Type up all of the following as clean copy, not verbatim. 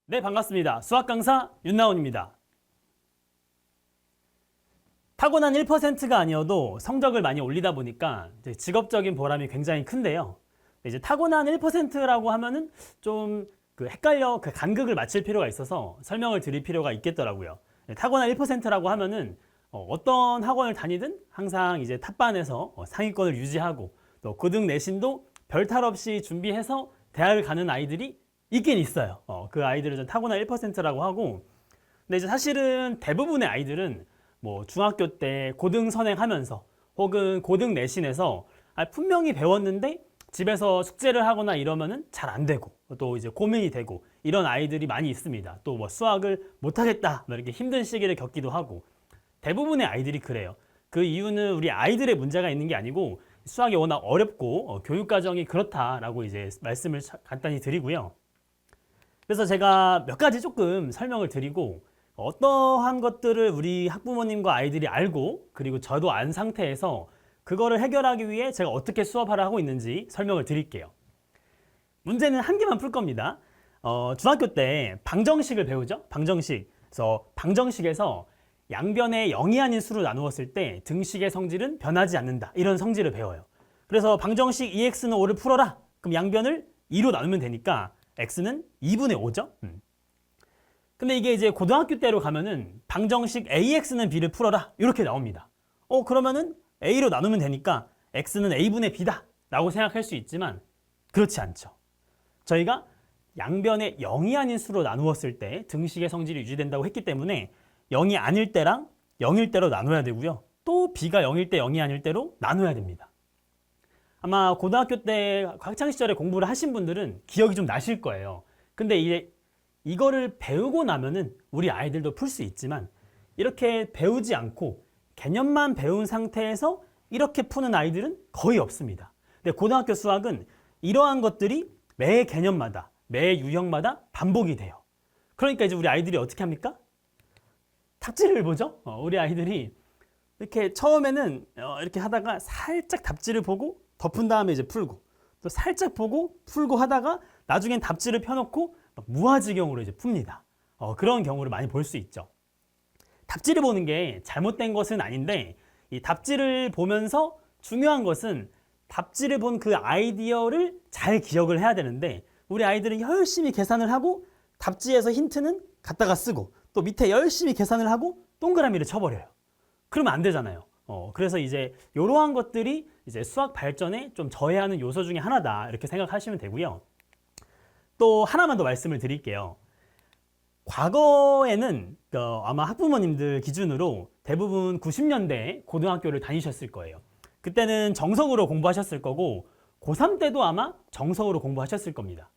네, 반갑습니다. 수학 강사 윤나온입니다. 타고난 1%가 아니어도 성적을 많이 올리다 보니까 이제 직업적인 보람이 굉장히 큰데요. 이제 타고난 1%라고 하면은 좀 헷갈려 간극을 맞출 필요가 있어서 설명을 드릴 필요가 있겠더라고요. 타고난 1%라고 하면은 어떤 학원을 다니든 항상 이제 탑반에서 상위권을 유지하고 또 고등 내신도 별탈 없이 준비해서 대학을 가는 아이들이 있긴 있어요. 그 아이들을 좀 타고난 1%라고 하고, 근데 이제 사실은 대부분의 아이들은 뭐 중학교 때 고등 선행하면서 혹은 고등 내신에서 분명히 배웠는데 집에서 숙제를 하거나 이러면은 잘 안 되고 또 이제 고민이 되고 이런 아이들이 많이 있습니다. 또 뭐 수학을 못하겠다 뭐 이렇게 힘든 시기를 겪기도 하고 대부분의 아이들이 그래요. 그 이유는 우리 아이들의 문제가 있는 게 아니고 수학이 워낙 어렵고 교육 과정이 그렇다라고 이제 말씀을 간단히 드리고요. 그래서 제가 몇 가지 조금 설명을 드리고 어떠한 것들을 우리 학부모님과 아이들이 알고 그리고 저도 안 상태에서 그거를 해결하기 위해 제가 어떻게 수업을 하고 있는지 설명을 드릴게요. 문제는 한 개만 풀 겁니다. 중학교 때 방정식을 배우죠. 방정식. 그래서 방정식에서 양변의 0이 아닌 수로 나누었을 때 등식의 성질은 변하지 않는다. 이런 성질을 배워요. 그래서 방정식 2x는 5를 풀어라. 그럼 양변을 2로 나누면 되니까 x는 2분의 5죠. 근데 이게 이제 고등학교 때로 가면은 방정식 ax는 b를 풀어라 이렇게 나옵니다. 그러면은 a로 나누면 되니까 x는 a분의 b다 라고 생각할 수 있지만 그렇지 않죠. 저희가 양변의 0이 아닌 수로 나누었을 때 등식의 성질이 유지된다고 했기 때문에 0이 아닐 때랑 0일 때로 나눠야 되고요. 또 b가 0일 때 0이 아닐 때로 나눠야 됩니다. 아마 고등학교 때 학창시절에 공부를 하신 분들은 기억이 좀 나실 거예요. 근데 이거를 배우고 나면은 우리 아이들도 풀 수 있지만 이렇게 배우지 않고 개념만 배운 상태에서 이렇게 푸는 아이들은 거의 없습니다. 근데 고등학교 수학은 이러한 것들이 매 개념마다, 매 유형마다 반복이 돼요. 그러니까 이제 우리 아이들이 어떻게 합니까? 답지를 보죠. 우리 아이들이 이렇게 처음에는 이렇게 하다가 살짝 답지를 보고 덮은 다음에 이제 풀고 또 살짝 보고 풀고 하다가 나중엔 답지를 펴놓고 무아지경으로 이제 풉니다. 그런 경우를 많이 볼 수 있죠. 답지를 보는 게 잘못된 것은 아닌데 이 답지를 보면서 중요한 것은 답지를 본 그 아이디어를 잘 기억을 해야 되는데 우리 아이들은 열심히 계산을 하고 답지에서 힌트는 갖다가 쓰고 또 밑에 열심히 계산을 하고 동그라미를 쳐버려요. 그러면 안 되잖아요. 그래서 이제 이러한 것들이 이제 수학 발전에 좀 저해하는 요소 중에 하나다 이렇게 생각하시면 되고요. 또 하나만 더 말씀을 드릴게요. 과거에는 아마 학부모님들 기준으로 대부분 90년대 고등학교를 다니셨을 거예요. 그때는 정석으로 공부하셨을 거고 고3 때도 아마 정석으로 공부하셨을 겁니다.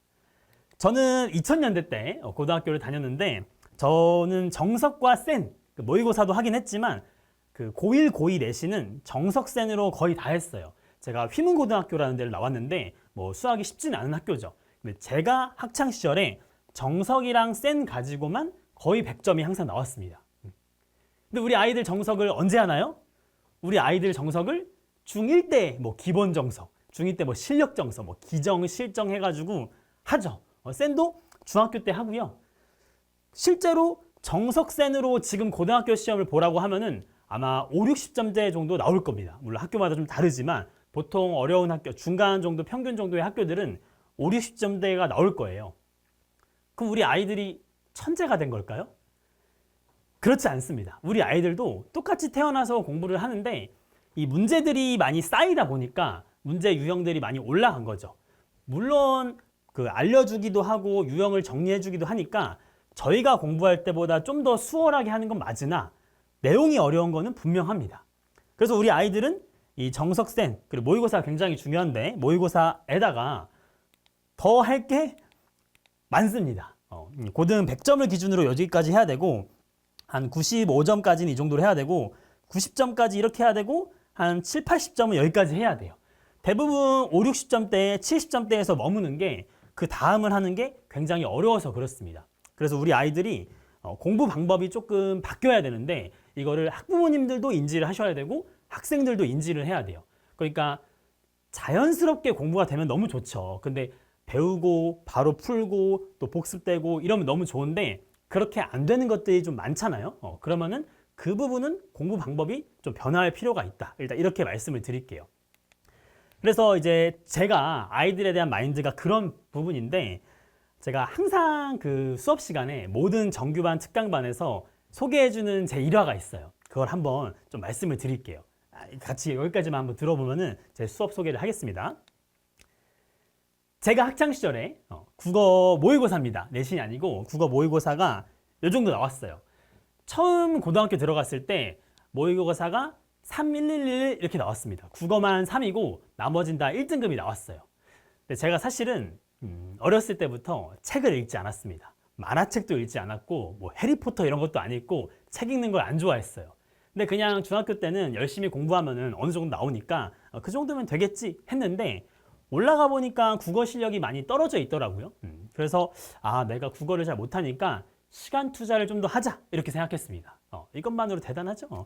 저는 2000년대 때 고등학교를 다녔는데 저는 정석과 센 모의고사도 하긴 했지만 그 고1, 고2 내신은 정석센으로 거의 다 했어요. 제가 휘문고등학교라는 데를 나왔는데 뭐 수학이 쉽지는 않은 학교죠. 근데 제가 학창 시절에 정석이랑 센 가지고만 거의 100점이 항상 나왔습니다. 근데 우리 아이들 정석을 언제 하나요? 우리 아이들 정석을 중1 때 뭐 기본 정석, 중2 때 뭐 실력 정석, 뭐 기정, 실정 해가지고 하죠. 센도 중학교 때 하고요. 실제로 정석센으로 지금 고등학교 시험을 보라고 하면은 아마 5, 60점대 정도 나올 겁니다. 물론 학교마다 좀 다르지만 보통 어려운 학교, 중간 정도, 평균 정도의 학교들은 5, 60점대가 나올 거예요. 그럼 우리 아이들이 천재가 된 걸까요? 그렇지 않습니다. 우리 아이들도 똑같이 태어나서 공부를 하는데 이 문제들이 많이 쌓이다 보니까 문제 유형들이 많이 올라간 거죠. 물론 알려주기도 하고 유형을 정리해주기도 하니까 저희가 공부할 때보다 좀 더 수월하게 하는 건 맞으나 내용이 어려운 거는 분명합니다. 그래서 우리 아이들은 이 정석센 그리고 모의고사가 굉장히 중요한데 모의고사에다가 더 할 게 많습니다. 고등 100점을 기준으로 여기까지 해야 되고 한 95점까지는 이 정도로 해야 되고 90점까지 이렇게 해야 되고 한 7, 80점은 여기까지 해야 돼요. 대부분 5, 60점대, 70점대에서 머무는 게 그 다음을 하는 게 굉장히 어려워서 그렇습니다. 그래서 우리 아이들이 공부 방법이 조금 바뀌어야 되는데 이거를 학부모님들도 인지를 하셔야 되고 학생들도 인지를 해야 돼요. 그러니까 자연스럽게 공부가 되면 너무 좋죠. 근데 배우고 바로 풀고 또 복습되고 이러면 너무 좋은데 그렇게 안 되는 것들이 좀 많잖아요. 그러면은 그 부분은 공부 방법이 좀 변화할 필요가 있다. 일단 이렇게 말씀을 드릴게요. 그래서 이제 제가 아이들에 대한 마인드가 그런 부분인데 제가 항상 그 수업 시간에 모든 정규반 특강반에서 소개해주는 제 일화가 있어요. 그걸 한번 좀 말씀을 드릴게요. 같이 여기까지만 한번 들어보면은 제 수업 소개를 하겠습니다. 제가 학창 시절에 국어 모의고사입니다. 내신이 아니고 국어 모의고사가 요 정도 나왔어요. 처음 고등학교 들어갔을 때 모의고사가 3111 이렇게 나왔습니다. 국어만 3이고 나머진 다 1등급이 나왔어요. 근데 제가 사실은 어렸을 때부터 책을 읽지 않았습니다. 만화책도 읽지 않았고 뭐 해리포터 이런 것도 안 읽고 책 읽는 걸 안 좋아했어요. 근데 그냥 중학교 때는 열심히 공부하면은 어느 정도 나오니까 그 정도면 되겠지 했는데 올라가 보니까 국어 실력이 많이 떨어져 있더라고요. 그래서 내가 국어를 잘 못하니까 시간 투자를 좀 더 하자 이렇게 생각했습니다. 이것만으로 대단하죠.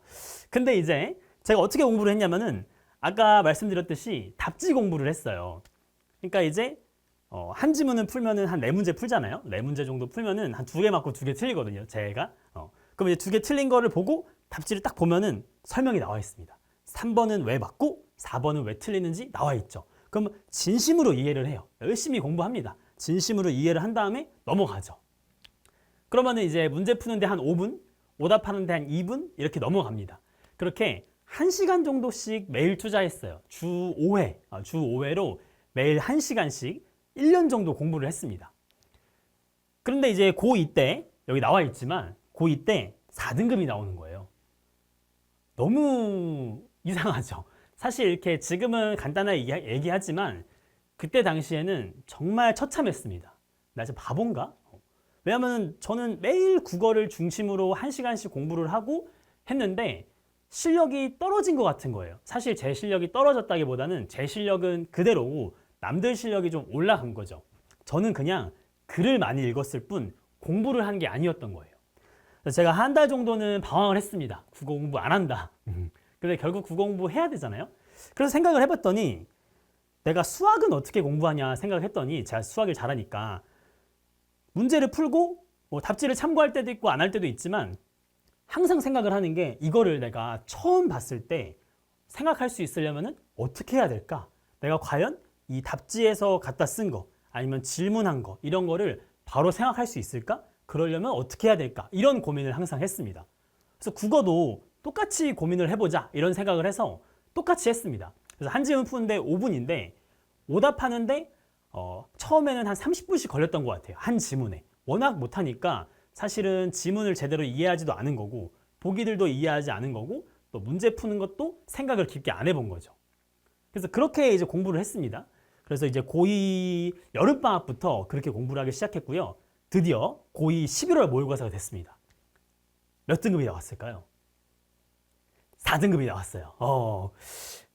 근데 이제 제가 어떻게 공부를 했냐면은 아까 말씀드렸듯이 답지 공부를 했어요. 그러니까 이제 한 지문을 풀면은 한 4문제 풀잖아요. 4문제 정도 풀면은 한 2개 맞고 2개 틀리거든요. 제가. 그럼 이제 2개 틀린 거를 보고 답지를 딱 보면은 설명이 나와 있습니다. 3번은 왜 맞고 4번은 왜 틀리는지 나와 있죠. 그럼 진심으로 이해를 해요. 열심히 공부합니다. 진심으로 이해를 한 다음에 넘어가죠. 그러면은 이제 문제 푸는데 한 5분, 오답하는데 한 2분 이렇게 넘어갑니다. 그렇게 1시간 정도씩 매일 투자했어요. 주 5회로 매일 1시간씩 1년 정도 공부를 했습니다. 그런데 이제 고2 때 여기 나와 있지만 고2 때 4등급이 나오는 거예요. 너무 이상하죠. 사실 이렇게 지금은 간단하게 얘기하지만 그때 당시에는 정말 처참했습니다. 나 진짜 바본가? 왜냐하면 저는 매일 국어를 중심으로 1시간씩 공부를 하고 했는데 실력이 떨어진 것 같은 거예요. 사실 제 실력이 떨어졌다기보다는 제 실력은 그대로고 남들 실력이 좀 올라간 거죠. 저는 그냥 글을 많이 읽었을 뿐 공부를 한 게 아니었던 거예요. 그래서 제가 한 달 정도는 방황을 했습니다. 국어 공부 안 한다. 근데 결국 국어 공부 해야 되잖아요. 그래서 생각을 해봤더니 내가 수학은 어떻게 공부하냐 생각을 했더니 제가 수학을 잘하니까 문제를 풀고 뭐 답지를 참고할 때도 있고 안 할 때도 있지만 항상 생각을 하는 게 이거를 내가 처음 봤을 때 생각할 수 있으려면 어떻게 해야 될까? 내가 과연 이 답지에서 갖다 쓴 거 아니면 질문한 거 이런 거를 바로 생각할 수 있을까? 그러려면 어떻게 해야 될까? 이런 고민을 항상 했습니다. 그래서 국어도 똑같이 고민을 해보자 이런 생각을 해서 똑같이 했습니다. 그래서 한 지문 푸는데 5분인데 오답하는데 처음에는 한 30분씩 걸렸던 것 같아요. 한 지문에. 워낙 못하니까 사실은 지문을 제대로 이해하지도 않은 거고 보기들도 이해하지 않은 거고 또 문제 푸는 것도 생각을 깊게 안 해본 거죠. 그래서 그렇게 이제 공부를 했습니다. 그래서 이제 고2 여름방학부터 그렇게 공부를 하기 시작했고요. 드디어 고2 11월 모의고사가 됐습니다. 몇 등급이 나왔을까요? 4등급이 나왔어요.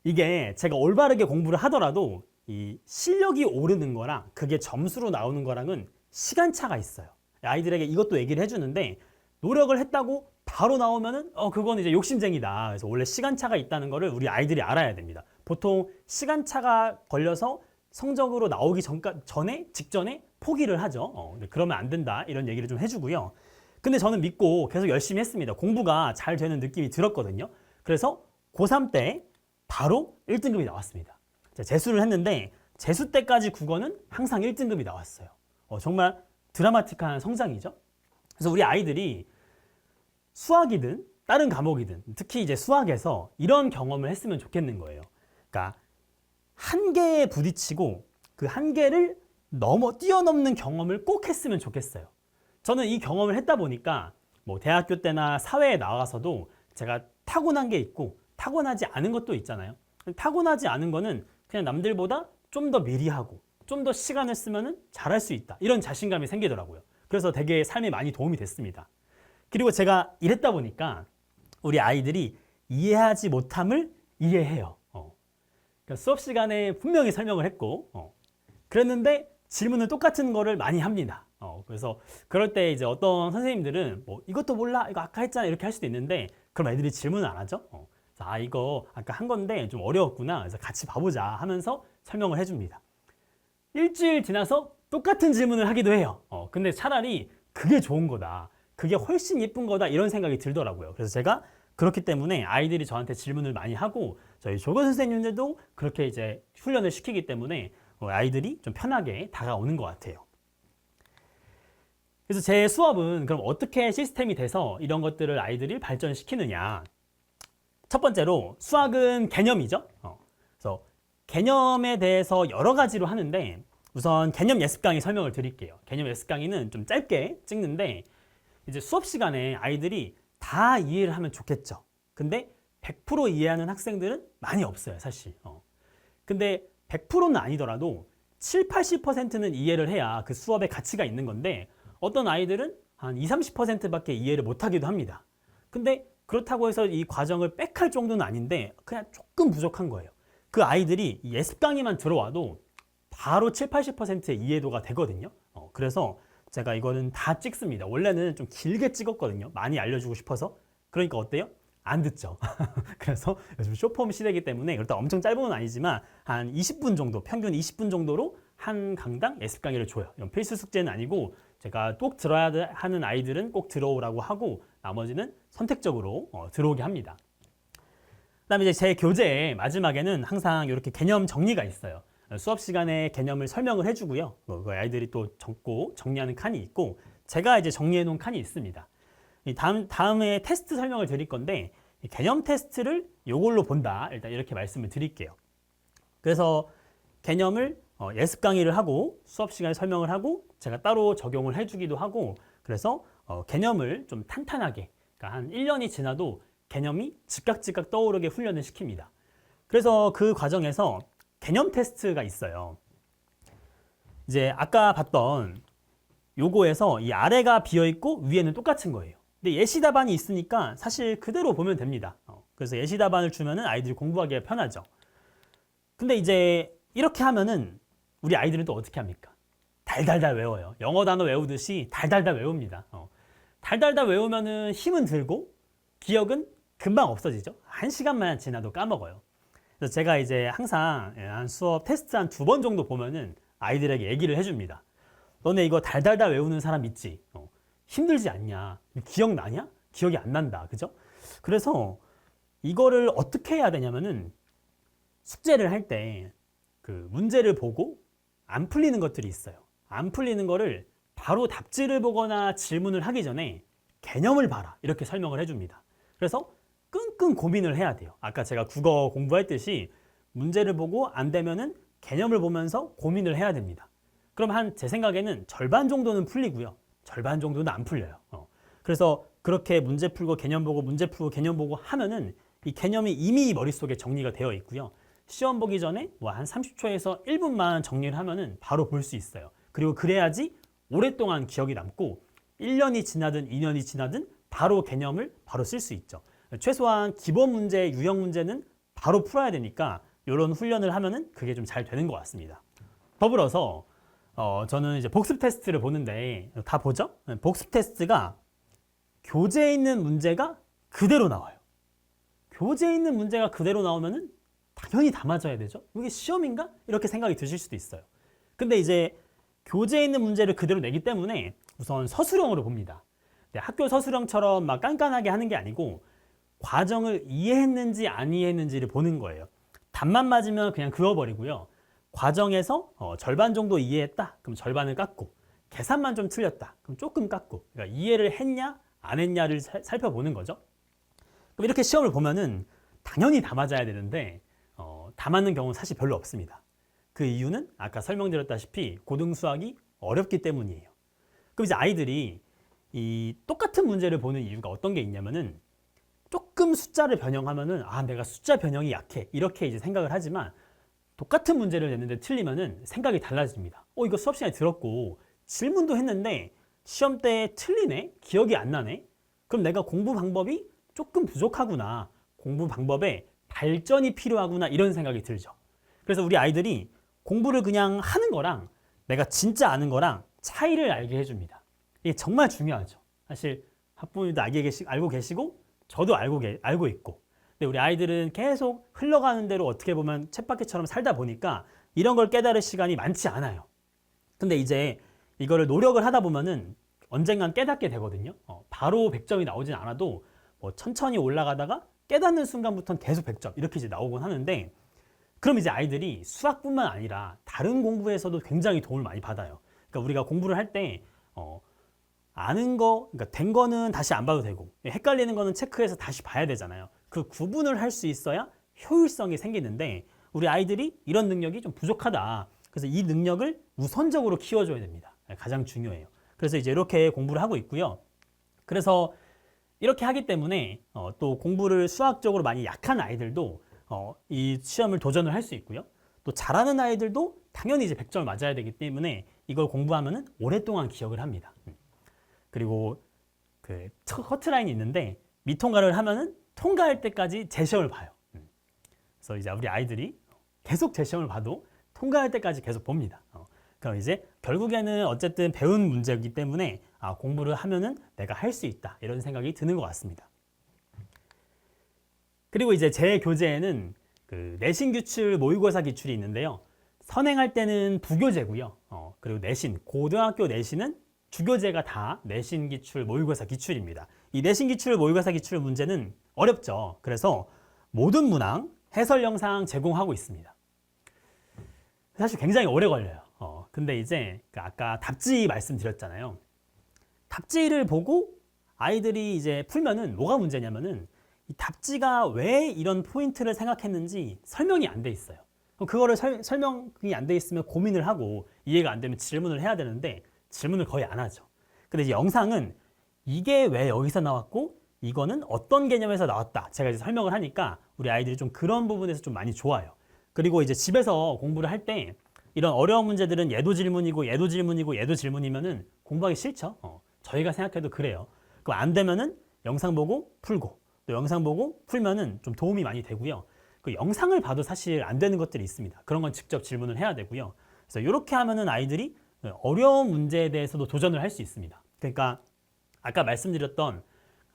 이게 제가 올바르게 공부를 하더라도 이 실력이 오르는 거랑 그게 점수로 나오는 거랑은 시간차가 있어요. 아이들에게 이것도 얘기를 해주는데 노력을 했다고 바로 나오면은 그건 이제 욕심쟁이다. 그래서 원래 시간차가 있다는 거를 우리 아이들이 알아야 됩니다. 보통 시간차가 걸려서 성적으로 나오기 직전에 포기를 하죠. 그러면 안 된다. 이런 얘기를 좀 해주고요. 근데 저는 믿고 계속 열심히 했습니다. 공부가 잘 되는 느낌이 들었거든요. 그래서 고3 때 바로 1등급이 나왔습니다. 재수를 했는데 재수 때까지 국어는 항상 1등급이 나왔어요. 정말 드라마틱한 성장이죠. 그래서 우리 아이들이 수학이든 다른 과목이든 특히 이제 수학에서 이런 경험을 했으면 좋겠는 거예요. 그러니까 한계에 부딪히고 그 한계를 뛰어넘는 경험을 꼭 했으면 좋겠어요. 저는 이 경험을 했다 보니까 뭐 대학교 때나 사회에 나가서도 제가 타고난 게 있고 타고나지 않은 것도 있잖아요. 타고나지 않은 거는 그냥 남들보다 좀 더 미리 하고 좀 더 시간을 쓰면 잘할 수 있다. 이런 자신감이 생기더라고요. 그래서 되게 삶에 많이 도움이 됐습니다. 그리고 제가 이랬다 보니까 우리 아이들이 이해하지 못함을 이해해요. 그러니까 수업 시간에 분명히 설명을 했고 그랬는데 질문을 똑같은 거를 많이 합니다. 그래서 그럴 때 이제 어떤 선생님들은 뭐 이것도 몰라 이거 아까 했잖아 이렇게 할 수도 있는데 그럼 애들이 질문을 안 하죠. 이거 아까 한 건데 좀 어려웠구나 그래서 같이 봐보자 하면서 설명을 해줍니다. 일주일 지나서 똑같은 질문을 하기도 해요. 근데 차라리 그게 좋은 거다. 그게 훨씬 예쁜 거다. 이런 생각이 들더라고요. 그래서 제가 그렇기 때문에 아이들이 저한테 질문을 많이 하고 저희 조교 선생님들도 그렇게 이제 훈련을 시키기 때문에 아이들이 좀 편하게 다가오는 것 같아요. 그래서 제 수업은 그럼 어떻게 시스템이 돼서 이런 것들을 아이들이 발전시키느냐. 첫 번째로 수학은 개념이죠. 그래서 개념에 대해서 여러 가지로 하는데 우선 개념 예습 강의 설명을 드릴게요. 개념 예습 강의는 좀 짧게 찍는데 이제 수업 시간에 아이들이 다 이해를 하면 좋겠죠. 근데 100% 이해하는 학생들은 많이 없어요, 사실. 근데 100%는 아니더라도 7, 80%는 이해를 해야 그 수업의 가치가 있는 건데 어떤 아이들은 한 20, 30%밖에 이해를 못하기도 합니다. 근데 그렇다고 해서 이 과정을 빽할 정도는 아닌데 그냥 조금 부족한 거예요. 그 아이들이 예습 강의만 들어와도 바로 7, 80%의 이해도가 되거든요. 그래서 제가 이거는 다 찍습니다. 원래는 좀 길게 찍었거든요. 많이 알려주고 싶어서. 그러니까 어때요? 안 듣죠. 그래서 요즘 쇼폼 시대이기 때문에 일단 엄청 짧은 건 아니지만 한 20분 정도, 평균 20분 정도로 한 강당 예습 강의를 줘요. 이건 필수 숙제는 아니고 제가 꼭 들어야 하는 아이들은 꼭 들어오라고 하고 나머지는 선택적으로 들어오게 합니다. 그다음에 이제 제 교재의 마지막에는 항상 이렇게 개념 정리가 있어요. 수업 시간에 개념을 설명을 해주고요. 그 아이들이 또 적고 정리하는 칸이 있고 제가 이제 정리해 놓은 칸이 있습니다. 다음에 테스트 설명을 드릴 건데 개념 테스트를 이걸로 본다. 일단 이렇게 말씀을 드릴게요. 그래서 개념을 예습 강의를 하고 수업 시간에 설명을 하고 제가 따로 적용을 해주기도 하고 그래서 개념을 좀 탄탄하게 그러니까 한 1년이 지나도 개념이 즉각 떠오르게 훈련을 시킵니다. 그래서 그 과정에서 개념 테스트가 있어요. 이제 아까 봤던 요거에서 이 아래가 비어있고 위에는 똑같은 거예요. 근데 예시 답안이 있으니까 사실 그대로 보면 됩니다. 그래서 예시 답안을 주면은 아이들이 공부하기가 편하죠. 근데 이제 이렇게 하면은 우리 아이들은 또 어떻게 합니까? 달달달 외워요. 영어 단어 외우듯이 달달달 외웁니다. 달달달 외우면은 힘은 들고 기억은 금방 없어지죠. 1시간만 지나도 까먹어요. 그래서 제가 이제 항상 한 수업 테스트 한 2번 정도 보면은 아이들에게 얘기를 해줍니다. 너네 이거 달달달 외우는 사람 있지? 힘들지 않냐? 기억나냐? 기억이 안 난다. 그죠? 그래서 이거를 어떻게 해야 되냐면은 숙제를 할 때 그 문제를 보고 안 풀리는 것들이 있어요. 안 풀리는 거를 바로 답지를 보거나 질문을 하기 전에 개념을 봐라. 이렇게 설명을 해줍니다. 그래서 끙끙 고민을 해야 돼요. 아까 제가 국어 공부했듯이 문제를 보고 안 되면은 개념을 보면서 고민을 해야 됩니다. 그럼 제 생각에는 절반 정도는 풀리고요. 절반 정도는 안 풀려요. 그래서 그렇게 문제 풀고 개념 보고 문제 풀고 개념 보고 하면은 이 개념이 이미 머릿속에 정리가 되어 있고요. 시험 보기 전에 뭐 한 30초에서 1분만 정리를 하면은 바로 볼 수 있어요. 그리고 그래야지 오랫동안 기억이 남고 1년이 지나든 2년이 지나든 바로 개념을 바로 쓸 수 있죠. 최소한 기본 문제, 유형 문제는 바로 풀어야 되니까 이런 훈련을 하면은 그게 좀 잘 되는 것 같습니다. 더불어서 저는 이제 복습 테스트를 보는데 다 보죠? 복습 테스트가 교재에 있는 문제가 그대로 나와요. 교재에 있는 문제가 그대로 나오면은 당연히 다 맞아야 되죠. 이게 시험인가? 이렇게 생각이 드실 수도 있어요. 근데 이제 교재에 있는 문제를 그대로 내기 때문에 우선 서술형으로 봅니다. 학교 서술형처럼 막 깐깐하게 하는 게 아니고 과정을 이해했는지 안 이해했는지를 보는 거예요. 답만 맞으면 그냥 그어버리고요. 과정에서 절반 정도 이해했다? 그럼 절반을 깎고 계산만 좀 틀렸다? 그럼 조금 깎고 그러니까 이해를 했냐 안 했냐를 살펴보는 거죠. 그럼 이렇게 시험을 보면은 당연히 다 맞아야 되는데 다 맞는 경우는 사실 별로 없습니다. 그 이유는 아까 설명드렸다시피 고등수학이 어렵기 때문이에요. 그럼 이제 아이들이 이 똑같은 문제를 보는 이유가 어떤 게 있냐면은 조금 숫자를 변형하면은 내가 숫자 변형이 약해 이렇게 이제 생각을 하지만 똑같은 문제를 냈는데 틀리면은 생각이 달라집니다. 이거 수업 시간에 들었고 질문도 했는데 시험 때 틀리네? 기억이 안 나네? 그럼 내가 공부 방법이 조금 부족하구나. 공부 방법에 발전이 필요하구나 이런 생각이 들죠. 그래서 우리 아이들이 공부를 그냥 하는 거랑 내가 진짜 아는 거랑 차이를 알게 해줍니다. 이게 정말 중요하죠. 사실 학부모님도 알고 계시고 저도 알고 있고 근데 우리 아이들은 계속 흘러가는 대로 어떻게 보면 쳇바퀴처럼 살다 보니까 이런 걸 깨달을 시간이 많지 않아요. 근데 이제 이거를 노력을 하다 보면은 언젠간 깨닫게 되거든요. 바로 100점이 나오진 않아도 뭐 천천히 올라가다가 깨닫는 순간부터는 계속 100점 이렇게 이제 나오곤 하는데, 그럼 이제 아이들이 수학뿐만 아니라 다른 공부에서도 굉장히 도움을 많이 받아요. 그러니까 우리가 공부를 할 때 아는 거, 그러니까 된 거는 다시 안 봐도 되고 헷갈리는 거는 체크해서 다시 봐야 되잖아요. 그 구분을 할 수 있어야 효율성이 생기는데 우리 아이들이 이런 능력이 좀 부족하다. 그래서 이 능력을 우선적으로 키워줘야 됩니다. 가장 중요해요. 그래서 이제 이렇게 공부를 하고 있고요. 그래서 이렇게 하기 때문에 또 공부를 수학적으로 많이 약한 아이들도 이 시험을 도전을 할 수 있고요. 또 잘하는 아이들도 당연히 이제 100점을 맞아야 되기 때문에 이걸 공부하면은 오랫동안 기억을 합니다. 그리고 그 커트라인이 있는데 미통과를 하면은 통과할 때까지 재시험을 봐요. 그래서 이제 우리 아이들이 계속 재시험을 봐도 통과할 때까지 계속 봅니다. 그럼 이제 결국에는 어쨌든 배운 문제이기 때문에 공부를 하면은 내가 할 수 있다 이런 생각이 드는 것 같습니다. 그리고 이제 제 교재에는 그 내신 기출 모의고사 기출이 있는데요. 선행할 때는 부교재고요. 그리고 내신, 고등학교 내신은 주교재가 다 내신 기출 모의고사 기출입니다. 이 내신 기출 모의고사 기출 문제는 어렵죠. 그래서 모든 문항 해설 영상 제공하고 있습니다. 사실 굉장히 오래 걸려요. 근데 이제 아까 답지 말씀드렸잖아요. 답지를 보고 아이들이 이제 풀면은 뭐가 문제냐면은 이 답지가 왜 이런 포인트를 생각했는지 설명이 안 돼 있어요. 그거를 설명이 안 돼 있으면 고민을 하고 이해가 안 되면 질문을 해야 되는데 질문을 거의 안 하죠. 근데 이제 영상은 이게 왜 여기서 나왔고 이거는 어떤 개념에서 나왔다. 제가 이제 설명을 하니까 우리 아이들이 좀 그런 부분에서 좀 많이 좋아요. 그리고 이제 집에서 공부를 할 때 이런 어려운 문제들은 얘도 질문이고 얘도 질문이고 얘도 질문이면은 공부하기 싫죠. 저희가 생각해도 그래요. 그럼 안 되면은 영상 보고 풀고 또 영상 보고 풀면은 좀 도움이 많이 되고요. 그 영상을 봐도 사실 안 되는 것들이 있습니다. 그런 건 직접 질문을 해야 되고요. 그래서 이렇게 하면은 아이들이 어려운 문제에 대해서도 도전을 할 수 있습니다. 그러니까 아까 말씀드렸던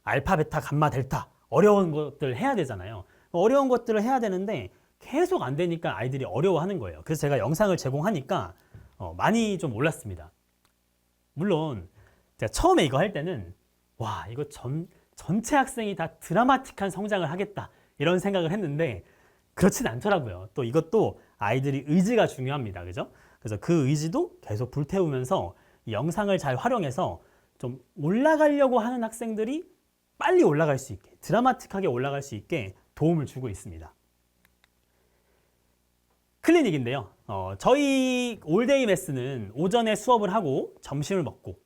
알파, 베타, 감마, 델타 어려운 것들을 해야 되잖아요. 어려운 것들을 해야 되는데 계속 안 되니까 아이들이 어려워하는 거예요. 그래서 제가 영상을 제공하니까 많이 좀 올랐습니다. 물론 제가 처음에 이거 할 때는 와, 이거 전체 학생이 다 드라마틱한 성장을 하겠다 이런 생각을 했는데 그렇진 않더라고요. 또 이것도 아이들이 의지가 중요합니다. 그죠? 그래서 그 의지도 계속 불태우면서 이 영상을 잘 활용해서 좀 올라가려고 하는 학생들이 빨리 올라갈 수 있게, 드라마틱하게 올라갈 수 있게 도움을 주고 있습니다. 클리닉인데요. 저희 올데이 매스는 오전에 수업을 하고 점심을 먹고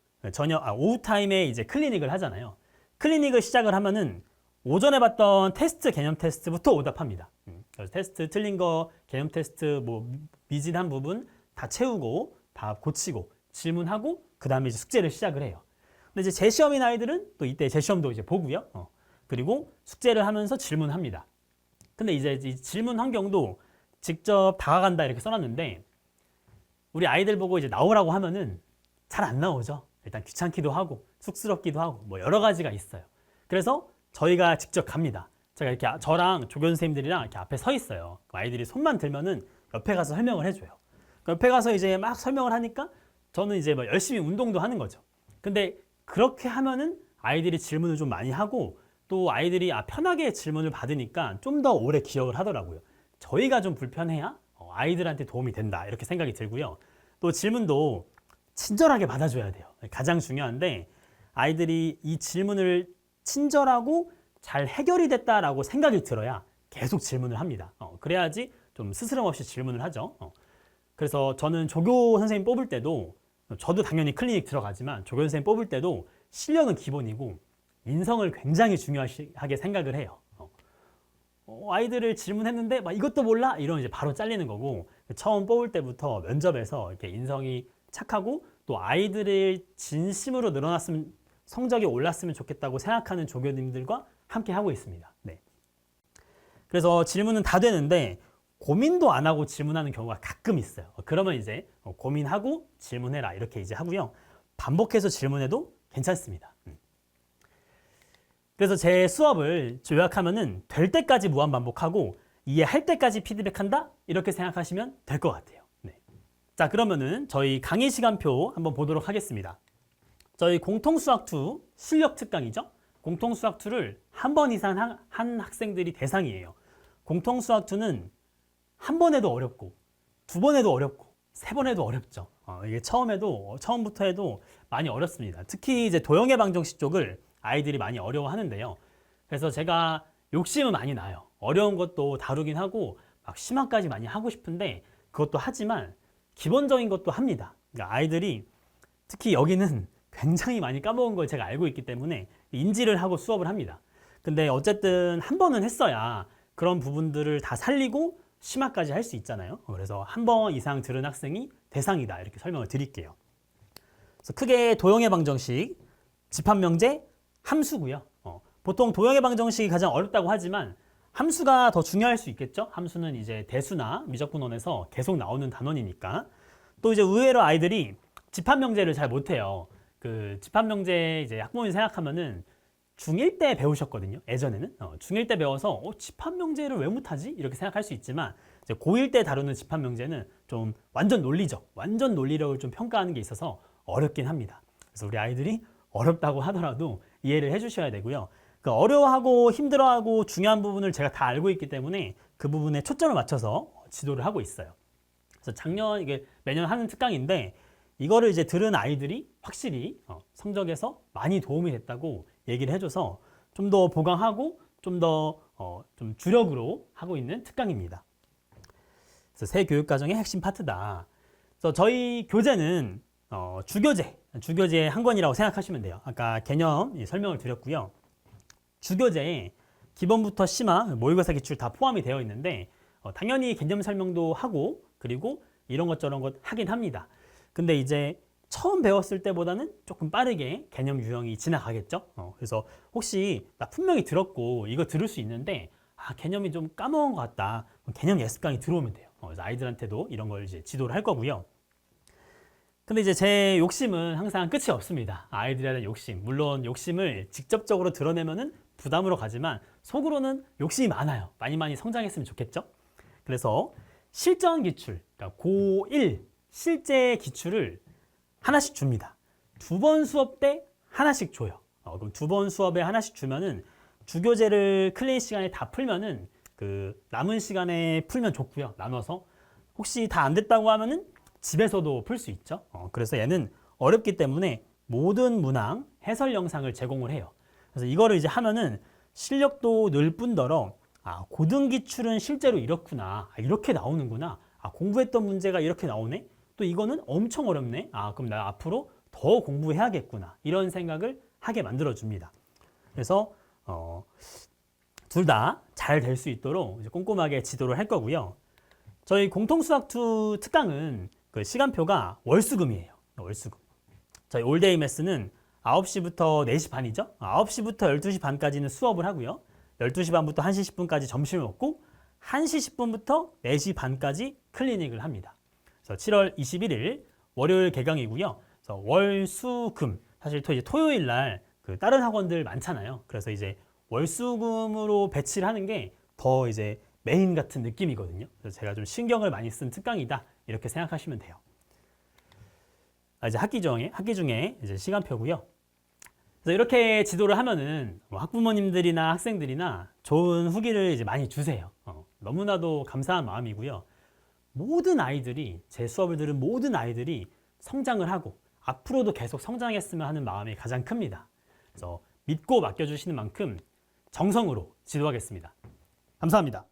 오후 타임에 이제 클리닉을 하잖아요. 클리닉을 시작을 하면은 오전에 봤던 테스트, 개념 테스트부터 오답합니다. 그래서 테스트 틀린 거, 개념 테스트 뭐 미진한 부분 다 채우고 다 고치고 질문하고 그 다음에 이제 숙제를 시작을 해요. 근데 이제 재시험인 아이들은 또 이때 재시험도 이제 보고요. 그리고 숙제를 하면서 질문합니다. 근데 이제 이 질문 환경도 직접 다가간다 이렇게 써놨는데 우리 아이들 보고 이제 나오라고 하면은 잘 안 나오죠. 일단 귀찮기도 하고 쑥스럽기도 하고 뭐 여러 가지가 있어요. 그래서 저희가 직접 갑니다. 제가 이렇게 저랑 조교 선생님들이랑 이렇게 앞에 서 있어요. 아이들이 손만 들면은 옆에 가서 설명을 해줘요. 옆에 가서 이제 막 설명을 하니까 저는 이제 뭐 열심히 운동도 하는 거죠. 근데 그렇게 하면은 아이들이 질문을 좀 많이 하고 또 아이들이 편하게 질문을 받으니까 좀 더 오래 기억을 하더라고요. 저희가 좀 불편해야 아이들한테 도움이 된다 이렇게 생각이 들고요. 또 질문도 친절하게 받아줘야 돼요. 가장 중요한데 아이들이 이 질문을 친절하고 잘 해결이 됐다라고 생각이 들어야 계속 질문을 합니다. 그래야지 좀 스스럼 없이 질문을 하죠. 그래서 저는 조교 선생님 뽑을 때도 저도 당연히 클리닉 들어가지만 조교 선생님 뽑을 때도 실력은 기본이고 인성을 굉장히 중요하게 생각을 해요. 아이들을 질문했는데 막 이것도 몰라? 이러면 이제 바로 잘리는 거고 처음 뽑을 때부터 면접에서 이렇게 인성이 착하고 또 아이들을 진심으로 늘어났으면 성적이 올랐으면 좋겠다고 생각하는 조교님들과 함께 하고 있습니다. 네. 그래서 질문은 다 되는데 고민도 안 하고 질문하는 경우가 가끔 있어요. 그러면 이제 고민하고 질문해라 이렇게 이제 하고요. 반복해서 질문해도 괜찮습니다. 그래서 제 수업을 요약하면은 될 때까지 무한 반복하고 이해할 때까지 피드백한다 이렇게 생각하시면 될 것 같아요. 자, 그러면은 저희 강의 시간표 한번 보도록 하겠습니다. 저희 공통수학2 실력 특강이죠. 공통수학2를 한 번 이상 한 학생들이 대상이에요. 공통수학2는 한 번 해도 어렵고, 두 번 해도 어렵고, 세 번 해도 어렵죠. 이게 처음부터 해도 많이 어렵습니다. 특히 이제 도형의 방정식 쪽을 아이들이 많이 어려워하는데요. 그래서 제가 욕심은 많이 나요. 어려운 것도 다루긴 하고, 막 심화까지 많이 하고 싶은데, 그것도 하지만, 기본적인 것도 합니다. 그러니까 아이들이 특히 여기는 굉장히 많이 까먹은 걸 제가 알고 있기 때문에 인지를 하고 수업을 합니다. 근데 어쨌든 한 번은 했어야 그런 부분들을 다 살리고 심화까지 할 수 있잖아요. 그래서 한 번 이상 들은 학생이 대상이다, 이렇게 설명을 드릴게요. 그래서 크게 도형의 방정식, 집합명제, 함수고요. 보통 도형의 방정식이 가장 어렵다고 하지만 함수가 더 중요할 수 있겠죠. 함수는 이제 대수나 미적분원에서 계속 나오는 단원이니까. 또 이제 의외로 아이들이 집합명제를 잘 못해요. 그 집합명제 이제 학부모님 생각하면은 중1 때 배우셨거든요. 예전에는 중1 때 배워서 집합명제를 왜 못하지? 이렇게 생각할 수 있지만 이제 고1 때 다루는 집합명제는 좀 완전 논리적, 완전 논리력을 좀 평가하는 게 있어서 어렵긴 합니다. 그래서 우리 아이들이 어렵다고 하더라도 이해를 해주셔야 되고요. 그 어려워하고 힘들어하고 중요한 부분을 제가 다 알고 있기 때문에 그 부분에 초점을 맞춰서 지도를 하고 있어요. 그래서 작년 이게 매년 하는 특강인데 이거를 이제 들은 아이들이 확실히 성적에서 많이 도움이 됐다고 얘기를 해줘서 좀 더 보강하고 좀 더 좀 주력으로 하고 있는 특강입니다. 그래서 새 교육과정의 핵심 파트다. 그래서 저희 교재는 주교재의 한 권이라고 생각하시면 돼요. 아까 개념 설명을 드렸고요. 주교재에 기본부터 심화, 모의고사 기출 다 포함이 되어 있는데 당연히 개념 설명도 하고 그리고 이런 것 저런 것 하긴 합니다. 근데 이제 처음 배웠을 때보다는 조금 빠르게 개념 유형이 지나가겠죠. 그래서 혹시 나 분명히 들었고 이거 들을 수 있는데 개념이 좀 까먹은 것 같다. 개념 예습 강의 들어오면 돼요. 그래서 아이들한테도 이런 걸 이제 지도를 할 거고요. 근데 이제 제 욕심은 항상 끝이 없습니다. 아이들에 대한 욕심. 물론 욕심을 직접적으로 드러내면은 부담으로 가지만 속으로는 욕심이 많아요. 많이 성장했으면 좋겠죠. 그래서 실전 기출, 그러니까 고1 실제 기출을 하나씩 줍니다. 두 번 수업 때 하나씩 줘요. 그럼 두 번 수업에 하나씩 주면은 주교재를 클래스 시간에 다 풀면은 그 남은 시간에 풀면 좋고요. 나눠서 혹시 다 안 됐다고 하면은 집에서도 풀 수 있죠. 그래서 얘는 어렵기 때문에 모든 문항 해설 영상을 제공을 해요. 그래서 이거를 이제 하면은 실력도 늘 뿐더러 고등 기출은 실제로 이렇구나. 이렇게 나오는구나. 공부했던 문제가 이렇게 나오네. 또 이거는 엄청 어렵네. 그럼 나 앞으로 더 공부해야겠구나. 이런 생각을 하게 만들어 줍니다. 그래서 둘 다 잘 될 수 있도록 이제 꼼꼼하게 지도를 할 거고요. 저희 공통수학2 특강은 그 시간표가 월수금이에요. 월수금. 저희 올데이 매스는 9시부터 4시 반이죠. 9시부터 12시 반까지는 수업을 하고요. 12시 반부터 1시 10분까지 점심을 먹고 1시 10분부터 4시 반까지 클리닉을 합니다. 그래서 7월 21일 월요일 개강이고요. 그래서 월, 수, 금. 사실 이제 토요일 날 그 다른 학원들 많잖아요. 그래서 이제 월, 수, 금으로 배치를 하는 게 더 이제 메인 같은 느낌이거든요. 그래서 제가 좀 신경을 많이 쓴 특강이다. 이렇게 생각하시면 돼요. 이제 학기 중에 이제 시간표고요. 그래서 이렇게 지도를 하면은 학부모님들이나 학생들이나 좋은 후기를 이제 많이 주세요. 너무나도 감사한 마음이고요. 모든 아이들이 제 수업을 들은 모든 아이들이 성장을 하고 앞으로도 계속 성장했으면 하는 마음이 가장 큽니다. 그래서 믿고 맡겨주시는 만큼 정성으로 지도하겠습니다. 감사합니다.